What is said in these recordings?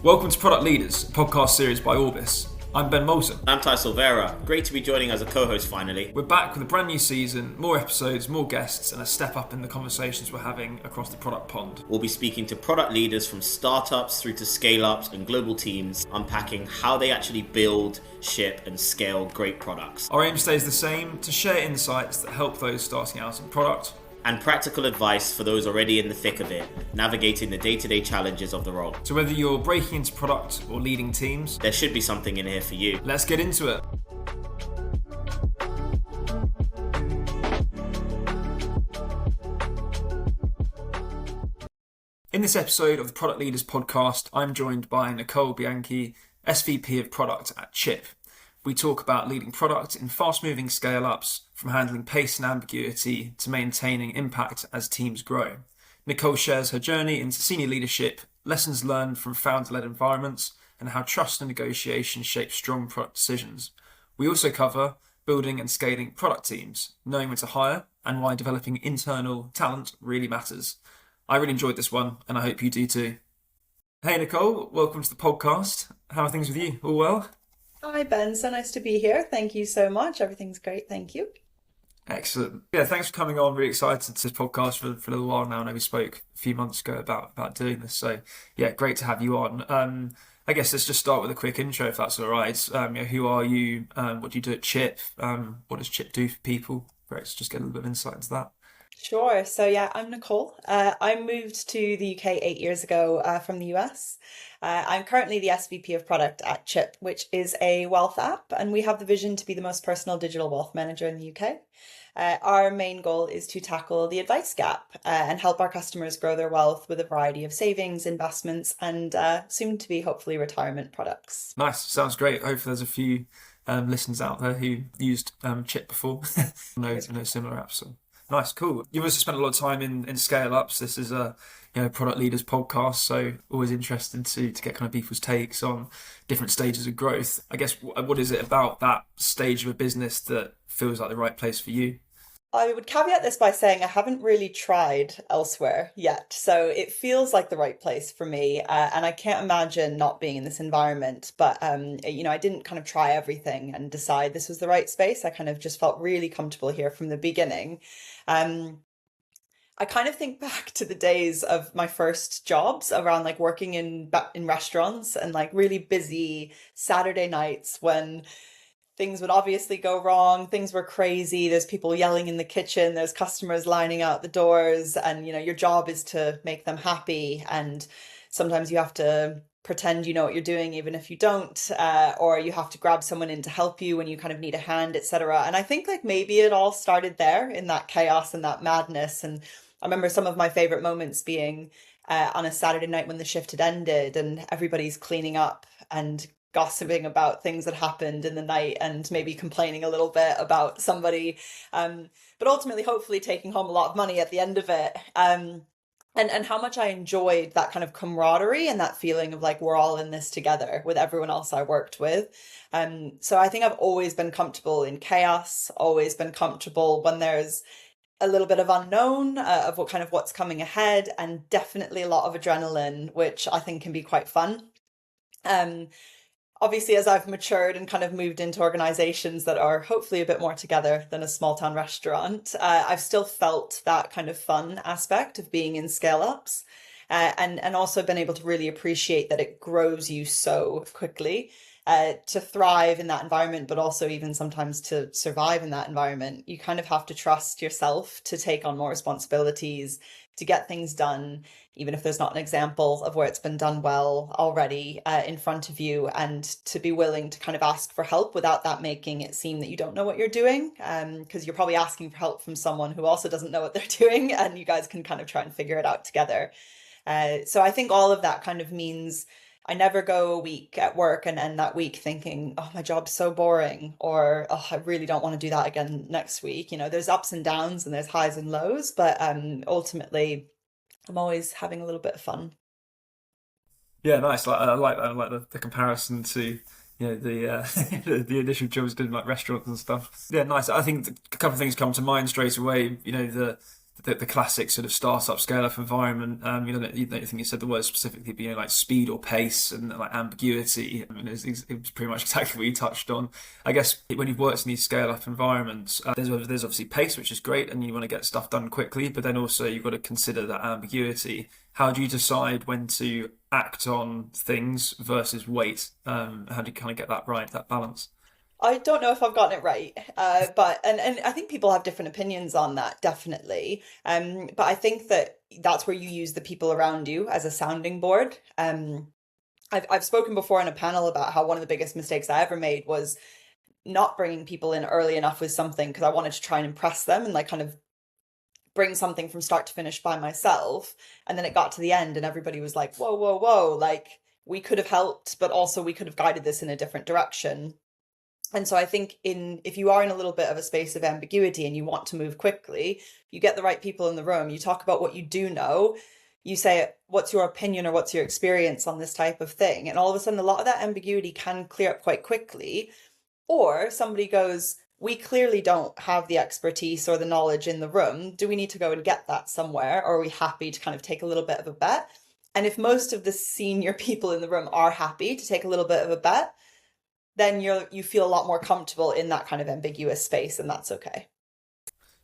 Welcome to Product Leaders, a podcast series by Orbis. I'm Ben Moulton. I'm Ty Silvera. Great to be joining as a co-host finally. We're back with a brand new season, more episodes, more guests, and a step up in the conversations we're having across the product pond. We'll be speaking to product leaders from startups through to scale-ups and global teams, unpacking how they actually build, ship, and scale great products. Our aim stays the same, to share insights that help those starting out in product, and practical advice for those already in the thick of it, navigating the day-to-day challenges of the role. So whether you're breaking into product or leading teams, there should be something in here for you. Let's get into it. In this episode of the Product Leaders podcast, I'm joined by Nicole Bianchi, SVP of Product at Chip. We talk about leading product in fast-moving scale-ups, from handling pace and ambiguity to maintaining impact as teams grow. Nicole shares her journey into senior leadership, lessons learned from founder-led environments, and how trust and negotiation shape strong product decisions. We also cover building and scaling product teams, knowing when to hire, and why developing internal talent really matters. I really enjoyed this one, and I hope you do too. Hey Nicole, welcome to the podcast. How are things with you? All well? Hi Ben, so nice to be here. Thank you so much. Everything's great, thank you. Excellent. Yeah, thanks for coming on. Really excited to podcast for a little while now. I know we spoke a few months ago about doing this. So yeah, great to have you on. I guess let's just start with a quick intro, if that's all right. Who are you? What do you do at Chip? What does Chip do for people? Great to just get a little bit of insight into that. Sure. So yeah, I'm Nicole. I moved to the UK 8 years ago from the US. I'm currently the SVP of Product at Chip, which is a wealth app, and we have the vision to be the most personal digital wealth manager in the UK. Our main goal is to tackle the advice gap and help our customers grow their wealth with a variety of savings, investments, and soon to be hopefully retirement products. Nice. Sounds great. Hopefully there's a few listeners out there who used Chip before. no similar apps. So. Nice, cool. You've also spent a lot of time in scale-ups. This is a product leaders podcast, so always interested to get kind of people's takes on different stages of growth. I guess what is it about that stage of a business that feels like the right place for you? I would caveat this by saying I haven't really tried elsewhere yet, so it feels like the right place for me, and I can't imagine not being in this environment. But I didn't kind of try everything and decide this was the right space. I kind of just felt really comfortable here from the beginning. I kind of think back to the days of my first jobs around like working in restaurants and like really busy Saturday nights when things would obviously go wrong. Things were crazy. There's people yelling in the kitchen. There's customers lining out the doors, and your job is to make them happy. And sometimes you have to pretend you know what you're doing, even if you don't, or you have to grab someone in to help you when you kind of need a hand, etc. And I think like maybe it all started there in that chaos and that madness. And I remember some of my favorite moments being on a Saturday night when the shift had ended and everybody's cleaning up and gossiping about things that happened in the night and maybe complaining a little bit about somebody, but ultimately hopefully taking home a lot of money at the end of it. And how much I enjoyed that kind of camaraderie and that feeling of like we're all in this together with everyone else I worked with. So I think I've always been comfortable in chaos, always been comfortable when there's a little bit of unknown of what's coming ahead, and definitely a lot of adrenaline, which I think can be quite fun. Obviously, as I've matured and kind of moved into organizations that are hopefully a bit more together than a small town restaurant, I've still felt that kind of fun aspect of being in scale ups, and also been able to really appreciate that it grows you so quickly. To thrive in that environment, but also even sometimes to survive in that environment, you kind of have to trust yourself to take on more responsibilities, to get things done, even if there's not an example of where it's been done well already in front of you, and to be willing to kind of ask for help without that making it seem that you don't know what you're doing, because you're probably asking for help from someone who also doesn't know what they're doing, and you guys can kind of try and figure it out together. So I think all of that kind of means I never go a week at work and end that week thinking, oh, my job's so boring, or oh, I really don't want to do that again next week. There's ups and downs and there's highs and lows, but ultimately I'm always having a little bit of fun. Yeah, nice. I like that. I like the comparison to the initial jobs doing like restaurants and stuff. Yeah, nice. I think a couple of things come to mind straight away. The the classic sort of startup scale up environment. You don't think you said the word specifically, but like speed or pace and like ambiguity. I mean, it was pretty much exactly what you touched on. I guess when you've worked in these scale up environments, there's obviously pace, which is great, and you want to get stuff done quickly, but then also you've got to consider that ambiguity. How do you decide when to act on things versus wait? How do you kind of get that right, that balance? I don't know if I've gotten it right, but and I think people have different opinions on that, definitely. But I think that that's where you use the people around you as a sounding board. I've spoken before on a panel about how one of the biggest mistakes I ever made was not bringing people in early enough with something because I wanted to try and impress them and like kind of bring something from start to finish by myself. And then it got to the end and everybody was like, whoa, whoa, whoa, like we could have helped, but also we could have guided this in a different direction. And so I think if you are in a little bit of a space of ambiguity and you want to move quickly, you get the right people in the room, you talk about what you do know, you say, what's your opinion or what's your experience on this type of thing? And all of a sudden, a lot of that ambiguity can clear up quite quickly. Or somebody goes, we clearly don't have the expertise or the knowledge in the room. Do we need to go and get that somewhere? Or are we happy to kind of take a little bit of a bet? And if most of the senior people in the room are happy to take a little bit of a bet, then you feel a lot more comfortable in that kind of ambiguous space, and that's okay.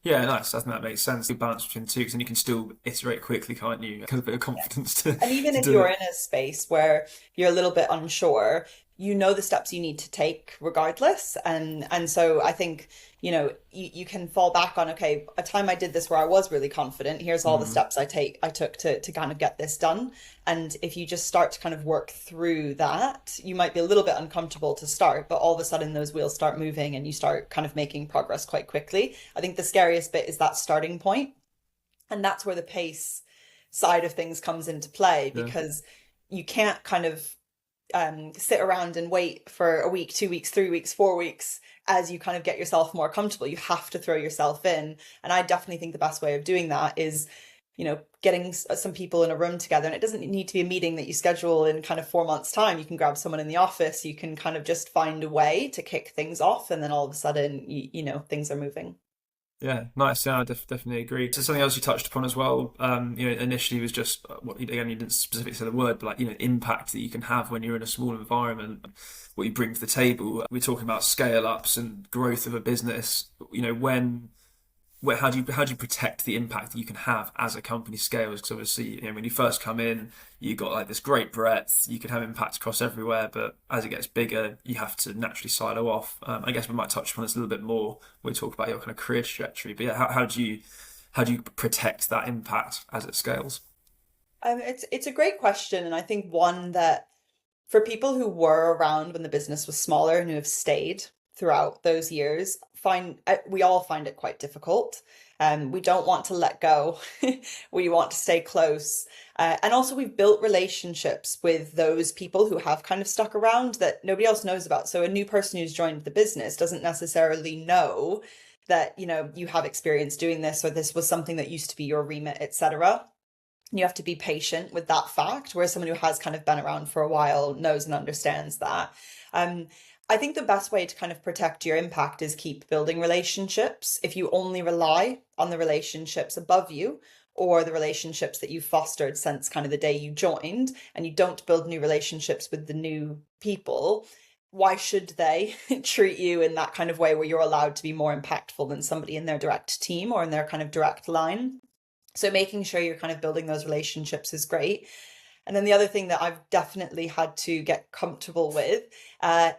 Yeah, nice. I think that makes sense. Good balance between the two, because then you can still iterate quickly, can't you? Get a bit of confidence And even to if do you're it. in a space where you're a little bit unsure, you know the steps you need to take regardless. And so I think, you can fall back on, okay, a time I did this where I was really confident. Here's all the steps I took to kind of get this done. And if you just start to kind of work through that, you might be a little bit uncomfortable to start, but all of a sudden those wheels start moving and you start kind of making progress quite quickly. I think the scariest bit is that starting point, and that's where the pace side of things comes into play, Yeah. because you can't kind of sit around and wait for a week, 2 weeks, 3 weeks, 4 weeks as you kind of get yourself more comfortable. You have to throw yourself in. And I definitely think the best way of doing that is, getting some people in a room together. And it doesn't need to be a meeting that you schedule in kind of 4 months' time. You can grab someone in the office. You can kind of just find a way to kick things off. And then all of a sudden, things are moving. Yeah, nice. Yeah, I definitely agree. So something else you touched upon as well, initially was just what again, you didn't specifically say the word, but like, impact that you can have when you're in a small environment, what you bring to the table. We're talking about scale ups and growth of a business. How do you protect the impact that you can have as a company scales? Because obviously, when you first come in, you got like this great breadth. You can have impact across everywhere, but as it gets bigger, you have to naturally silo off. I guess we might touch upon this a little bit more when we talk about your kind of career trajectory. But yeah, how do you protect that impact as it scales? It's a great question, and I think one that for people who were around when the business was smaller and who have stayed throughout those years, we all find it quite difficult. We don't want to let go. We want to stay close. And also we've built relationships with those people who have kind of stuck around that nobody else knows about. So a new person who's joined the business doesn't necessarily know that, you have experience doing this, or this was something that used to be your remit, etc. You have to be patient with that fact, whereas someone who has kind of been around for a while knows and understands that. I think the best way to kind of protect your impact is keep building relationships. If you only rely on the relationships above you or the relationships that you've fostered since kind of the day you joined, and you don't build new relationships with the new people, why should they treat you in that kind of way where you're allowed to be more impactful than somebody in their direct team or in their kind of direct line? So making sure you're kind of building those relationships is great. And then the other thing that I've definitely had to get comfortable with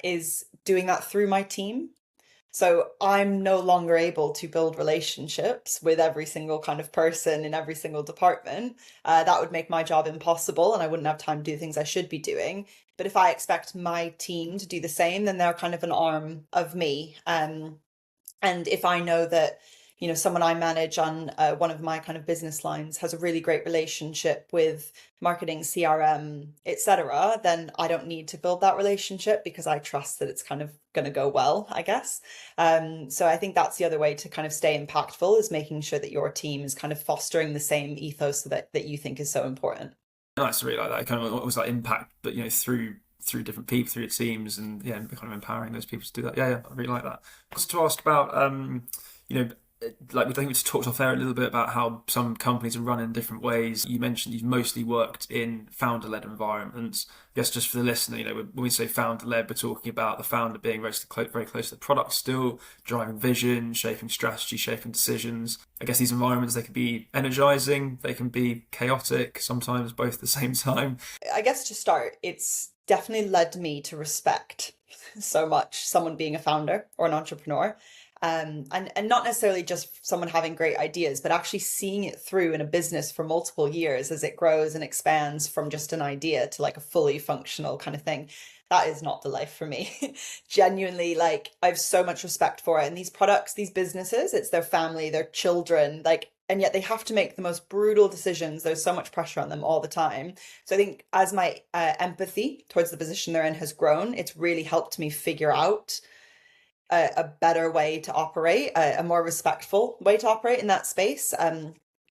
is doing that through my team. So I'm no longer able to build relationships with every single kind of person in every single department. That would make my job impossible and I wouldn't have time to do things I should be doing. But if I expect my team to do the same, then they're kind of an arm of me. And if I know that someone I manage on one of my kind of business lines has a really great relationship with marketing, CRM, etc., then I don't need to build that relationship because I trust that it's kind of going to go well, I guess. So I think that's the other way to kind of stay impactful, is making sure that your team is kind of fostering the same ethos that you think is so important. Nice, really like that. Kind of almost like impact, but through different people, through your teams, and kind of empowering those people to do that. Yeah, I really like that. Just to ask about, like, I think we just talked off air a little bit about how some companies are run in different ways. You mentioned you've mostly worked in founder-led environments. I guess just for the listener, when we say founder-led, we're talking about the founder being very close to the product still, driving vision, shaping strategy, shaping decisions. I guess these environments, they can be energizing, they can be chaotic, sometimes both at the same time. I guess to start, it's definitely led me to respect so much someone being a founder or an entrepreneur. And not necessarily just someone having great ideas, but actually seeing it through in a business for multiple years as it grows and expands from just an idea to like a fully functional kind of thing. That is not the life for me. Genuinely, like, I have so much respect for it. And these products, these businesses, it's their family, their children, like, and yet they have to make the most brutal decisions. There's so much pressure on them all the time. So I think as my empathy towards the position they're in has grown, it's really helped me figure out a better way to operate, a more respectful way to operate in that space.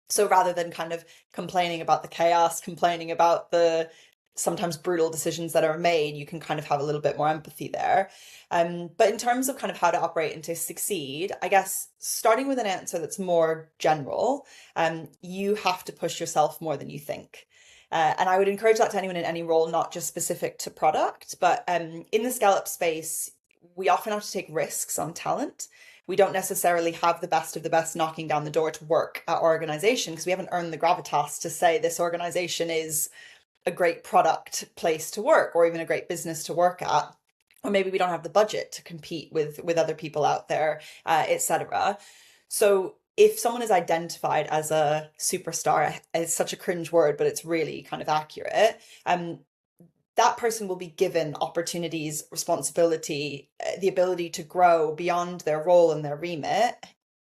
So rather than kind of complaining about the chaos, complaining about the sometimes brutal decisions that are made, you can kind of have a little bit more empathy there. But in terms of kind of how to operate and to succeed, I guess starting with an answer that's more general, you have to push yourself more than you think. And I would encourage that to anyone in any role, not just specific to product, but in the scale-up space, we often have to take risks on talent. We don't necessarily have the best of the best knocking down the door to work at our organization because we haven't earned the gravitas to say this organization is a great product place to work or even a great business to work at. Or maybe we don't have the budget to compete with other people out there, etc. So if someone is identified as a superstar, it's such a cringe word, but it's really kind of accurate. That person will be given opportunities, responsibility, the ability to grow beyond their role and their remit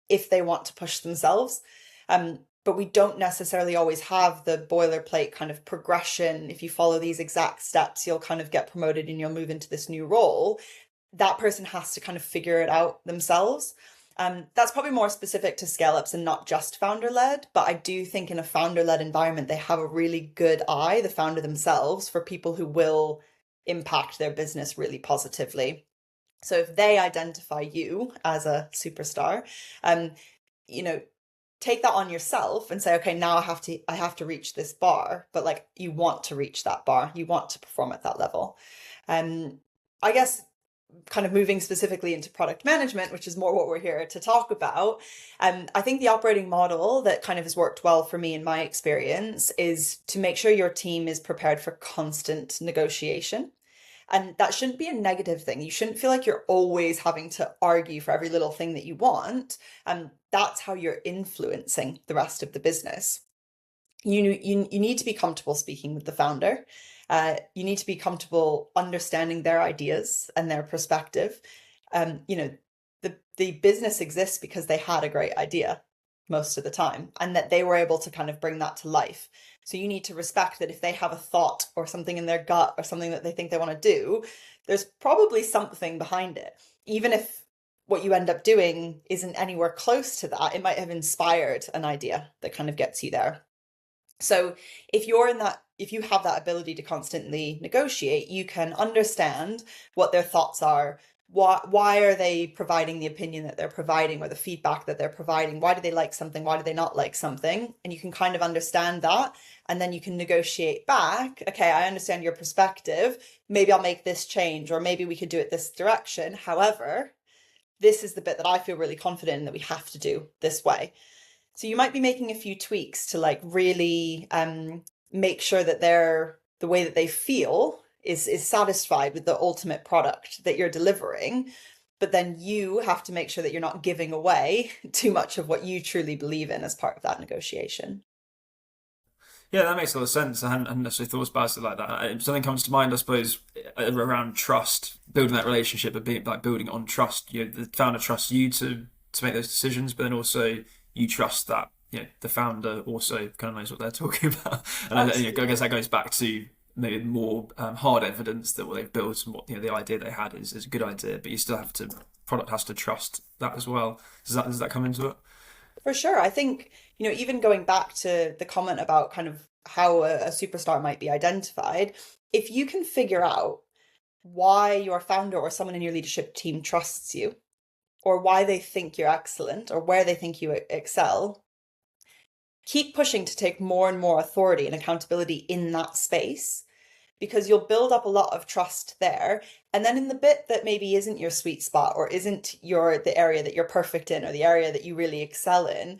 if they want to push themselves. But we don't necessarily always have the boilerplate kind of progression. If you follow these exact steps, you'll kind of get promoted and you'll move into this new role. That person has to kind of figure it out themselves. That's probably more specific to scale-ups and not just founder-led, but I do think in a founder-led environment, they have a really good eye, the founder themselves, for people who will impact their business really positively. So if they identify you as a superstar, take that on yourself and say, okay, now I have to reach this bar, but like, you want to reach that bar, you want to perform at that level. I guess kind of moving specifically into product management, which is more what we're here to talk about. I think the operating model that kind of has worked well for me in my experience is to make sure your team is prepared for constant negotiation. And that shouldn't be a negative thing. You shouldn't feel like you're always having to argue for every little thing that you want. That's how you're influencing the rest of the business. You need to be comfortable speaking with the founder. You need to be comfortable understanding their ideas and their perspective. The business exists because they had a great idea most of the time, and that they were able to kind of bring that to life. So you need to respect that if they have a thought or something in their gut or something that they think they want to do, there's probably something behind it. Even if what you end up doing isn't anywhere close to that, it might have inspired an idea that kind of gets you there. So if you have that ability to constantly negotiate, you can understand what their thoughts are. Why are they providing the opinion that they're providing or the feedback that they're providing? Why do they like something? Why do they not like something? And you can kind of understand that. And then you can negotiate back. Okay, I understand your perspective. Maybe I'll make this change, or maybe we could do it this direction. However, this is the bit that I feel really confident in that we have to do this way. So you might be making a few tweaks to like really make sure that the way that they feel is satisfied with the ultimate product that you're delivering. But then you have to make sure that you're not giving away too much of what you truly believe in as part of that negotiation. Yeah, that makes a lot of sense. I hadn't necessarily thought about it like that. Something comes to mind, I suppose, around trust, building that relationship, but being like building on trust. The founder trusts you to make those decisions, but then also you trust that the founder also kind of knows what they're talking about. And I guess that goes back to maybe more hard evidence that what they've built and what the idea they had is a good idea, but you still have to product has to trust that as well. Does that come into it? For sure. I think, even going back to the comment about kind of how a superstar might be identified, if you can figure out why your founder or someone in your leadership team trusts you, or why they think you're excellent or where they think you excel, keep pushing to take more and more authority and accountability in that space, because you'll build up a lot of trust there. And then in the bit that maybe isn't your sweet spot or isn't the area that you're perfect in or the area that you really excel in,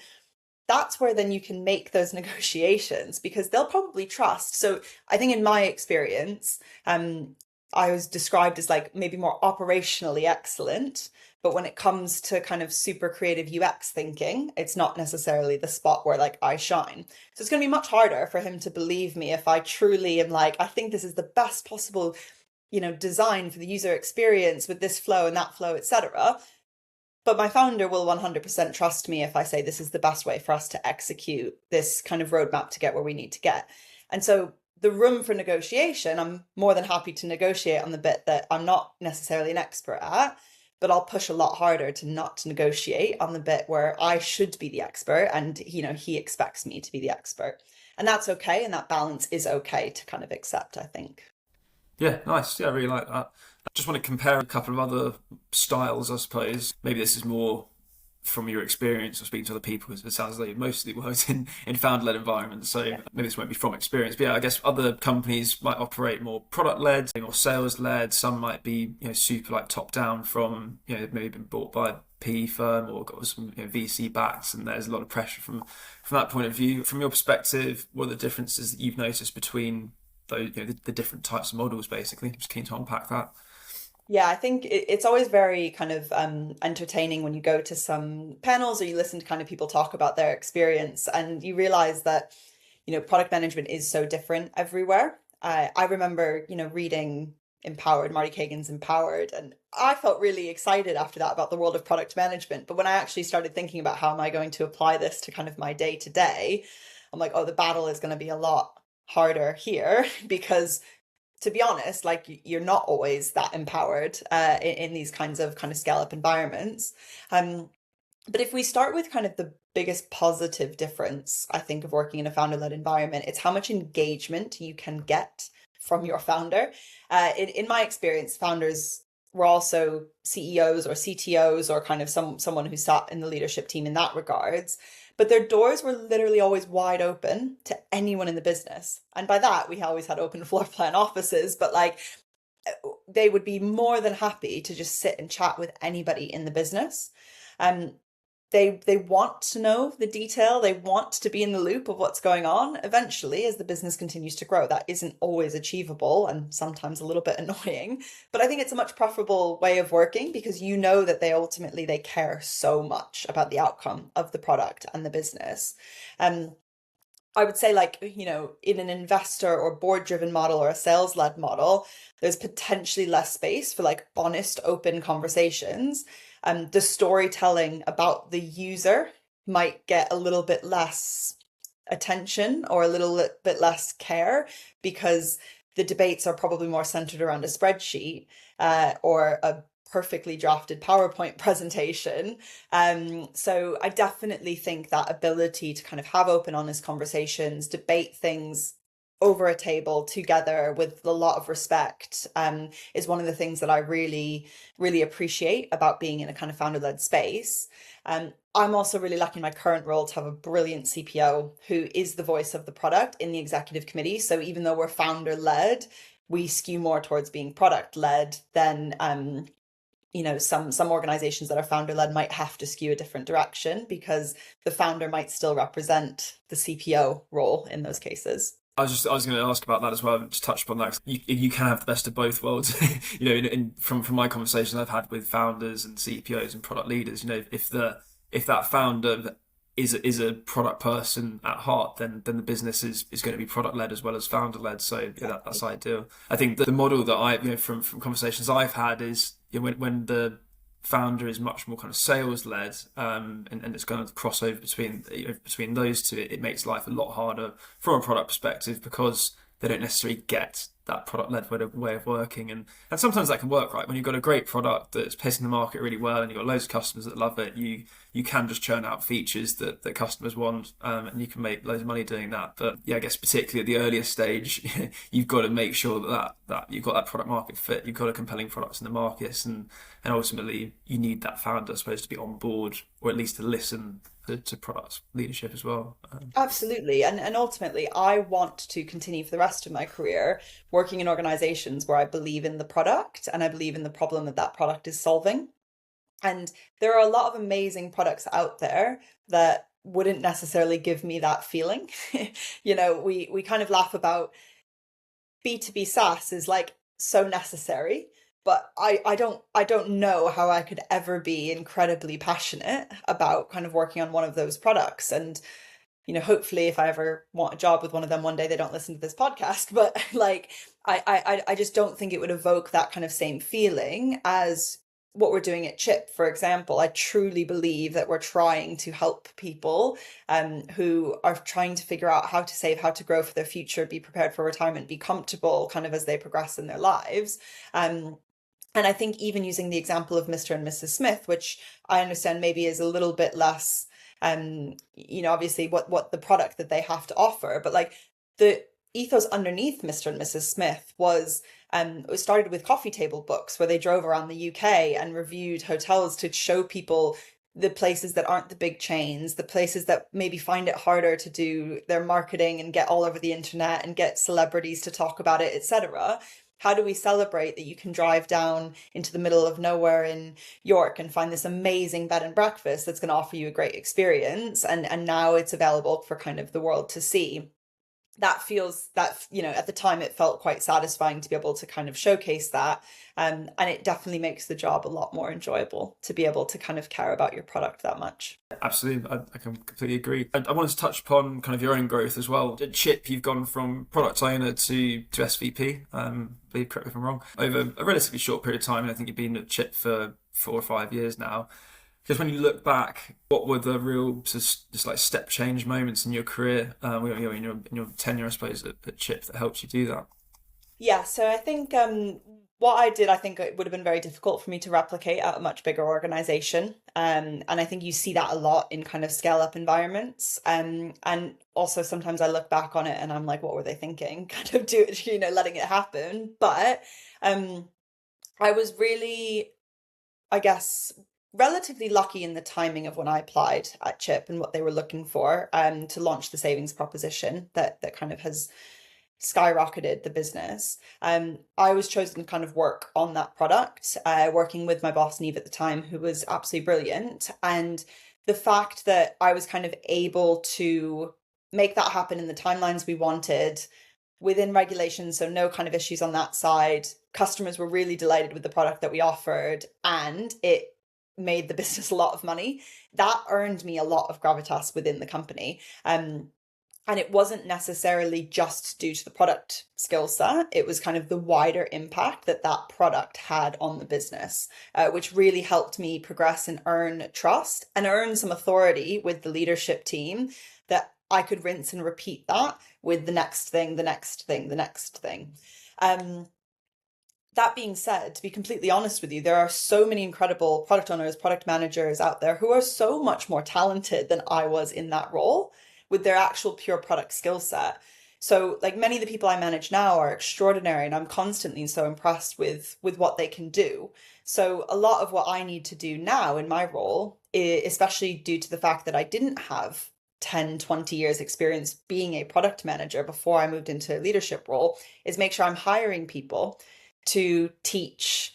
that's where then you can make those negotiations, because they'll probably trust. So I think in my experience, I was described as like maybe more operationally excellent, but when it comes to kind of super creative UX thinking, it's not necessarily the spot where like I shine. So it's going to be much harder for him to believe me if I truly am like, I think this is the best possible, design for the user experience with this flow and that flow, etc. But my founder will 100% trust me if I say this is the best way for us to execute this kind of roadmap to get where we need to get. And so the room for negotiation, I'm more than happy to negotiate on the bit that I'm not necessarily an expert at, but I'll push a lot harder to not negotiate on the bit where I should be the expert and, he expects me to be the expert. And that's okay. And that balance is okay to kind of accept, I think. Yeah, nice. Yeah, I really like that. I just want to compare a couple of other styles, I suppose. Maybe this is more from your experience or speaking to other people, because it sounds like you mostly worked in founder-led environments, so maybe this won't be from experience. But yeah, I guess other companies might operate more product-led or sales-led. Some might be super like top-down from maybe been bought by a PE firm or got some VC backs, and there's a lot of pressure from that point of view. From your perspective, what are the differences that you've noticed between those the different types of models? Basically, I'm just keen to unpack that. Yeah, I think it's always very kind of entertaining when you go to some panels or you listen to kind of people talk about their experience, and you realize that, product management is so different everywhere. I remember, reading Empowered, Marty Kagan's Empowered, and I felt really excited after that about the world of product management. But when I actually started thinking about how am I going to apply this to kind of my day to day, I'm like, oh, the battle is going to be a lot harder here because, to be honest, like you're not always that empowered in these kinds of scale up environments. But if we start with kind of the biggest positive difference, I think, of working in a founder-led environment, it's how much engagement you can get from your founder. In my experience, founders were also CEOs or CTOs or kind of someone who sat in the leadership team in that regards. But their doors were literally always wide open to anyone in the business. And by that, we always had open floor plan offices, but like they would be more than happy to just sit and chat with anybody in the business. They want to know the detail. They want to be in the loop of what's going on. Eventually, as the business continues to grow, that isn't always achievable and sometimes a little bit annoying. But I think it's a much preferable way of working because that they care so much about the outcome of the product and the business. I would say, like, in an investor or board-driven model or a sales-led model, there's potentially less space for like honest, open conversations. The storytelling about the user might get a little bit less attention or a little bit less care because the debates are probably more centered around a spreadsheet or a perfectly drafted PowerPoint presentation. So I definitely think that ability to kind of have open, honest conversations, debate things over a table together with a lot of respect is one of the things that I really, really appreciate about being in a kind of founder-led space. I'm also really lucky in my current role to have a brilliant CPO who is the voice of the product in the executive committee. So even though we're founder-led, we skew more towards being product-led than some organizations that are founder-led might have to skew a different direction because the founder might still represent the CPO role in those cases. I was going to ask about that as well. Just touch upon that. You can have the best of both worlds. From my conversations I've had with founders and CPOs and product leaders, if that founder is a product person at heart, then the business is going to be product led as well as founder led. So that's ideal. I think that the model that I from conversations I've had is when the founder is much more kind of sales led, and it's going to cross over between those two. It makes life a lot harder from a product perspective because they don't necessarily get that product led way of working, and sometimes that can work, right? When you've got a great product that's pissing the market really well and you've got loads of customers that love it, you you can just churn out features that customers want, and you can make loads of money doing that. But yeah, I guess particularly at the earliest stage, you've got to make sure that you've got that product market fit, you've got a compelling product in the market, and ultimately you need that founder, I suppose, to be on board, or at least to listen to product leadership as well. Absolutely. And ultimately, I want to continue for the rest of my career working in organizations where I believe in the product and I believe in the problem that that product is solving. And there are a lot of amazing products out there that wouldn't necessarily give me that feeling. We kind of laugh about B2B SaaS is like so necessary, but I don't know how I could ever be incredibly passionate about kind of working on one of those products. And hopefully if I ever want a job with one of them one day, they don't listen to this podcast. But like, I just don't think it would evoke that kind of same feeling as what we're doing at Chip, for example. I truly believe that we're trying to help people who are trying to figure out how to save, how to grow for their future, be prepared for retirement, be comfortable kind of as they progress in their lives. And I think even using the example of Mr. and Mrs. Smith, which I understand maybe is a little bit less obviously what the product that they have to offer, but like the ethos underneath Mr. and Mrs. Smith was it was started with coffee table books where they drove around the UK and reviewed hotels to show people the places that aren't the big chains, the places that maybe find it harder to do their marketing and get all over the internet and get celebrities to talk about it, etc. How do we celebrate that you can drive down into the middle of nowhere in York and find this amazing bed and breakfast that's going to offer you a great experience, and now it's available for kind of the world to see? That feels that, at the time it felt quite satisfying to be able to kind of showcase that. And it definitely makes the job a lot more enjoyable to be able to kind of care about your product that much. Absolutely, I can completely agree. I wanted to touch upon kind of your own growth as well. At Chip, you've gone from product owner to SVP, please correct me if I'm wrong, over a relatively short period of time. And I think you've been at Chip for 4 or 5 years now. Because when you look back, what were the real just like step change moments in your career, in your tenure, I suppose, at Chip that helped you do that? Yeah, so I think what I did, I think it would have been very difficult for me to replicate at a much bigger organization. And I think you see that a lot in kind of scale up environments. And also sometimes I look back on it and I'm like, what were they thinking? Kind of letting it happen. But I was really, I guess, relatively lucky in the timing of when I applied at Chip and what they were looking for to launch the savings proposition that kind of has skyrocketed the business. I was chosen to kind of work on that product, working with my boss Neve at the time, who was absolutely brilliant. And the fact that I was kind of able to make that happen in the timelines we wanted within regulations, so no kind of issues on that side. Customers were really delighted with the product that we offered, and it made the business a lot of money. That earned me a lot of gravitas within the company. And it wasn't necessarily just due to the product skill set. It was kind of the wider impact that that product had on the business, which really helped me progress and earn trust and earn some authority with the leadership team that I could rinse and repeat that with the next thing, the next thing, the next thing. That being said, to be completely honest with you, there are so many incredible product owners, product managers out there who are so much more talented than I was in that role with their actual pure product skill set. So like many of the people I manage now are extraordinary, and I'm constantly so impressed with what they can do. So a lot of what I need to do now in my role, especially due to the fact that I didn't have 10, 20 years experience being a product manager before I moved into a leadership role, is make sure I'm hiring people to teach,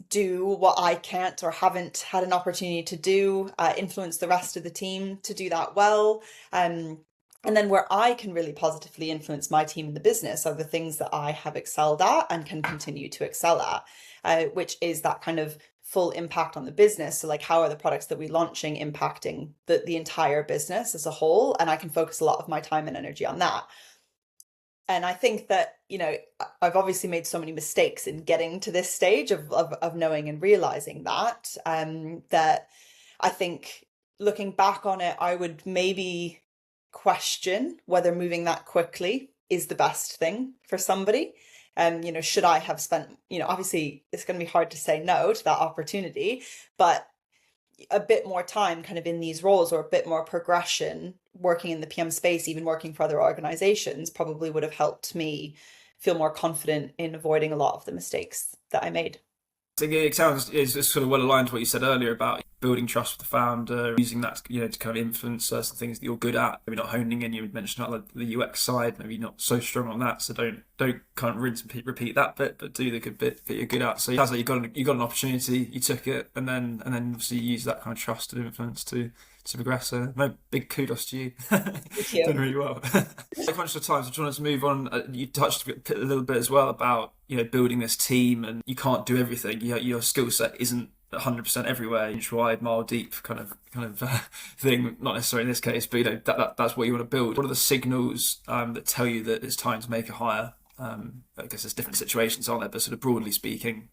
do what I can't or haven't had an opportunity to do, influence the rest of the team to do that well. And then where I can really positively influence my team in the business are the things that I have excelled at and can continue to excel at, which is that kind of full impact on the business. So like, how are the products that we're launching impacting the entire business as a whole? And I can focus a lot of my time and energy on that. And I think that, I've obviously made so many mistakes in getting to this stage of knowing and realizing that, that I think looking back on it, I would maybe question whether moving that quickly is the best thing for somebody. Should I have spent, obviously it's going to be hard to say no to that opportunity, but a bit more time kind of in these roles, or a bit more progression working in the PM space, even working for other organizations, probably would have helped me feel more confident in avoiding a lot of the mistakes that I made. So it sounds it's sort of well aligned to what you said earlier about building trust with the founder, using that to kind of influence certain things that you're good at. Maybe not honing in. You mentioned about the UX side, maybe not so strong on that. So don't kind of rinse and repeat that bit, but do the good bit that you're good at. So it sounds like you got an opportunity, you took it, and then obviously you use that kind of trust and influence to progress. So no, big kudos to you. Thank you. Done really well. So conscious of time, so I just wanted to move on. You touched a little bit as well about building this team, and you can't do everything. Your skill set isn't 100% everywhere, inch wide, mile deep kind of thing. Not necessarily in this case, but that's what you want to build. What are the signals that tell you that it's time to make a hire? I guess there's different situations, aren't there? But sort of broadly speaking,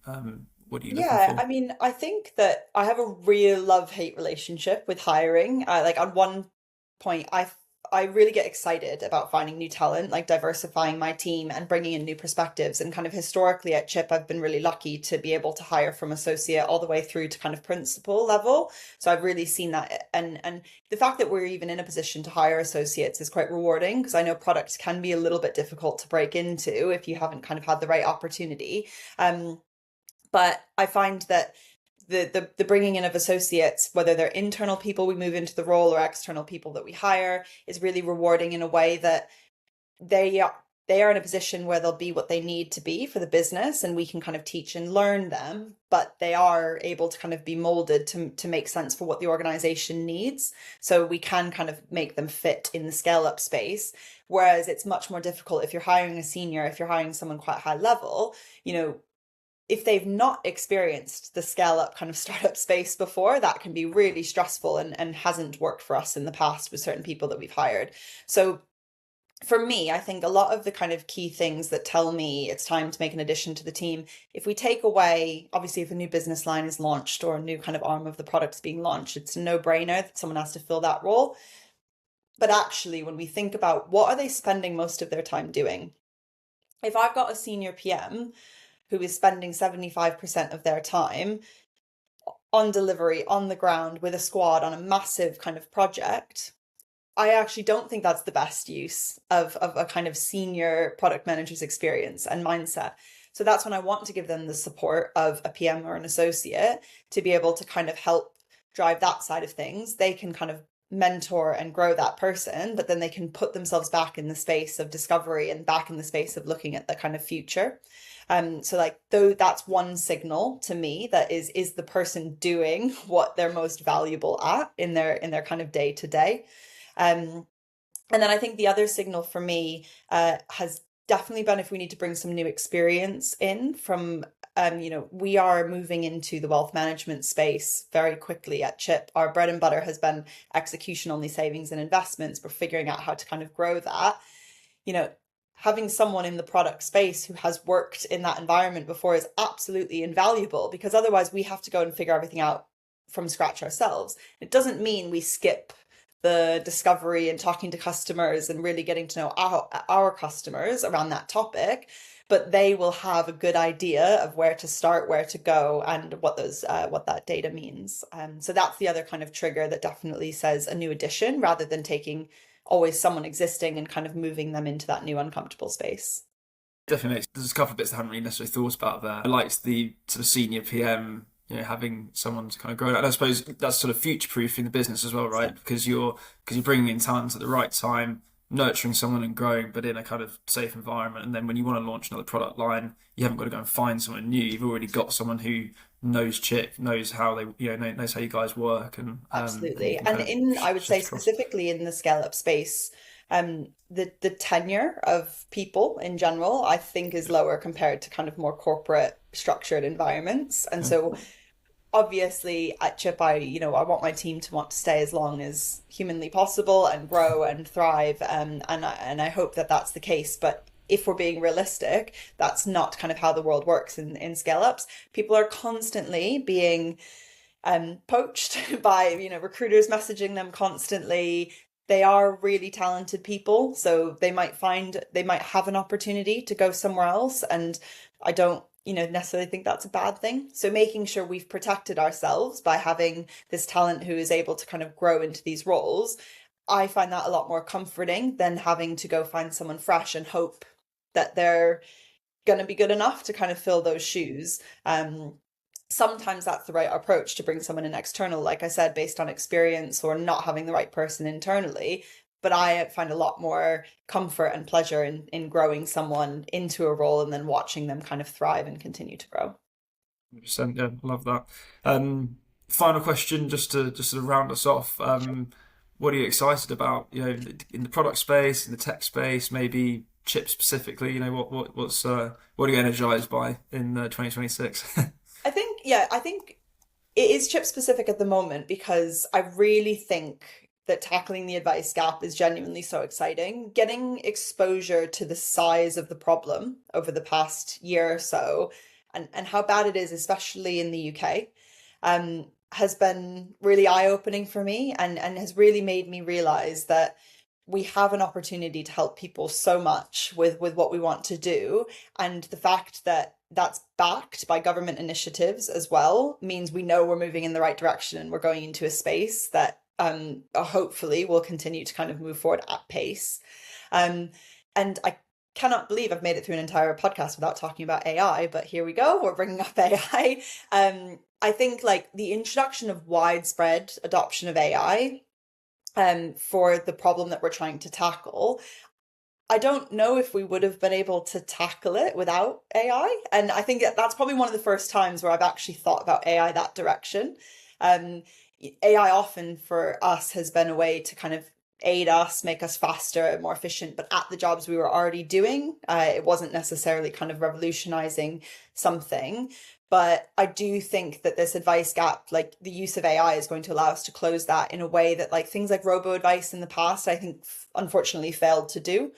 what are you looking for? I mean, I think that I have a real love-hate relationship with hiring. Like at one point, I really get excited about finding new talent, like diversifying my team and bringing in new perspectives. And kind of historically at Chip, I've been really lucky to be able to hire from associate all the way through to kind of principal level. So I've really seen that. And the fact that we're even in a position to hire associates is quite rewarding, because I know products can be a little bit difficult to break into if you haven't kind of had the right opportunity. But I find that the bringing in of associates, whether they're internal people we move into the role or external people that we hire, is really rewarding in a way that they are in a position where they'll be what they need to be for the business, and we can kind of teach and learn them, but they are able to kind of be molded to make sense for what the organization needs. So we can kind of make them fit in the scale up space. Whereas it's much more difficult if you're hiring a senior, if you're hiring someone quite high level, if they've not experienced the scale up kind of startup space before, that can be really stressful and hasn't worked for us in the past with certain people that we've hired. So for me, I think a lot of the kind of key things that tell me it's time to make an addition to the team, if we take away, obviously, if a new business line is launched or a new kind of arm of the product is being launched, it's a no-brainer that someone has to fill that role. But actually, when we think about what are they spending most of their time doing, if I've got a senior PM who is spending 75% of their time on delivery, on the ground, with a squad on a massive kind of project, I actually don't think that's the best use of a kind of senior product manager's experience and mindset. So that's when I want to give them the support of a PM or an associate to be able to kind of help drive that side of things. They can kind of mentor and grow that person, but then they can put themselves back in the space of discovery and back in the space of looking at the kind of future. So like, though, that's one signal to me that is the person doing what they're most valuable at in their kind of day to day. And then I think the other signal for me has definitely been if we need to bring some new experience in from, we are moving into the wealth management space very quickly at Chip. Our bread and butter has been execution only savings and investments. We're figuring out how to kind of grow that. Having someone in the product space who has worked in that environment before is absolutely invaluable, because otherwise we have to go and figure everything out from scratch ourselves. It doesn't mean we skip the discovery and talking to customers and really getting to know our customers around that topic, but they will have a good idea of where to start, where to go, and what that data means. So that's the other kind of trigger that definitely says a new addition, rather than taking always someone existing and kind of moving them into that new uncomfortable space. Definitely. There's a couple of bits I haven't really necessarily thought about there. I liked the sort of senior PM, having someone to kind of grow that. And I suppose that's sort of future-proofing the business as well, right? Because you're bringing in talent at the right time, nurturing someone and growing, but in a kind of safe environment. And then when you want to launch another product line, you haven't got to go and find someone new. You've already got someone who knows Chip, knows how they, knows how you guys work, and absolutely. And I would say specifically in the scale up space, the tenure of people in general, I think, is lower compared to kind of more corporate structured environments. And so obviously at Chip, I want my team to want to stay as long as humanly possible and grow and thrive. And I hope that that's the case. But if we're being realistic, that's not kind of how the world works in scale ups. People are constantly being poached by, recruiters messaging them constantly. They are really talented people, so they might have an opportunity to go somewhere else. And I don't necessarily think that's a bad thing. So making sure we've protected ourselves by having this talent who is able to kind of grow into these roles, I find that a lot more comforting than having to go find someone fresh and hope that they're going to be good enough to kind of fill those shoes. Sometimes that's the right approach, to bring someone in external, like I said, based on experience or not having the right person internally. But I find a lot more comfort and pleasure in growing someone into a role and then watching them kind of thrive and continue to grow. 100%, yeah, love that. Final question, just to sort of round us off. What are you excited about? In the product space, in the tech space, maybe Chip specifically. What are you energized by in 2026? I think it is Chip specific at the moment, because I really think that tackling the advice gap is genuinely so exciting. Getting exposure to the size of the problem over the past year or so, and how bad it is, especially in the UK, has been really eye-opening for me, and has really made me realize that we have an opportunity to help people so much with what we want to do. And the fact that that's backed by government initiatives as well means we know we're moving in the right direction, and we're going into a space that hopefully will continue to kind of move forward at pace. And I cannot believe I've made it through an entire podcast without talking about AI, but here we go, we're bringing up AI. I think like the introduction of widespread adoption of AI for the problem that we're trying to tackle, I don't know if we would have been able to tackle it without AI. And I think that's probably one of the first times where I've actually thought about AI that direction. AI often for us has been a way to kind of aid us, make us faster and more efficient, but at the jobs we were already doing, it wasn't necessarily kind of revolutionizing something. But I do think that this advice gap, like the use of AI, is going to allow us to close that in a way that like things like robo-advice in the past, I think unfortunately failed to do.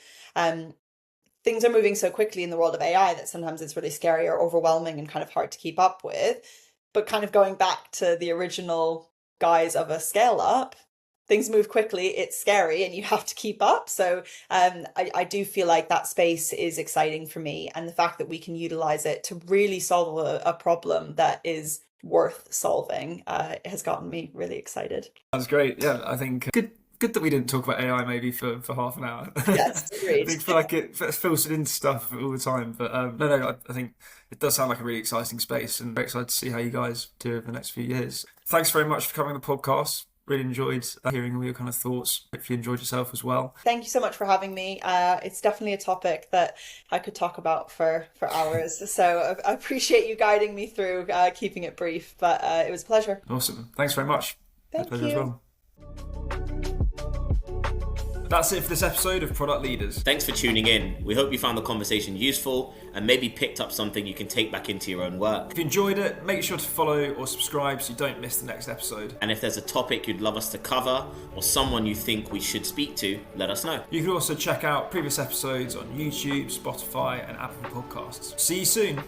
Things are moving so quickly in the world of AI that sometimes it's really scary or overwhelming and kind of hard to keep up with. But kind of going back to the original guise of a scale up, things move quickly, it's scary, and you have to keep up. So I do feel like that space is exciting for me, and the fact that we can utilize it to really solve a problem that is worth solving has gotten me really excited. That's great. Yeah, I think good that we didn't talk about AI maybe for half an hour. Yes, agreed. I feel like it filtered into stuff all the time, but no, I think it does sound like a really exciting space, and very excited to see how you guys do over the next few years. Thanks very much for coming on the podcast. Really enjoyed hearing all your kind of thoughts. Hopefully you enjoyed yourself as well. Thank you so much for having me. It's definitely a topic that I could talk about for hours. So I appreciate you guiding me through keeping it brief, but it was a pleasure. Awesome. Thanks very much. Thank pleasure you. As well. That's it for this episode of Product Leaders. Thanks for tuning in. We hope you found the conversation useful and maybe picked up something you can take back into your own work. If you enjoyed it, make sure to follow or subscribe so you don't miss the next episode. And if there's a topic you'd love us to cover or someone you think we should speak to, let us know. You can also check out previous episodes on YouTube, Spotify, and Apple Podcasts. See you soon.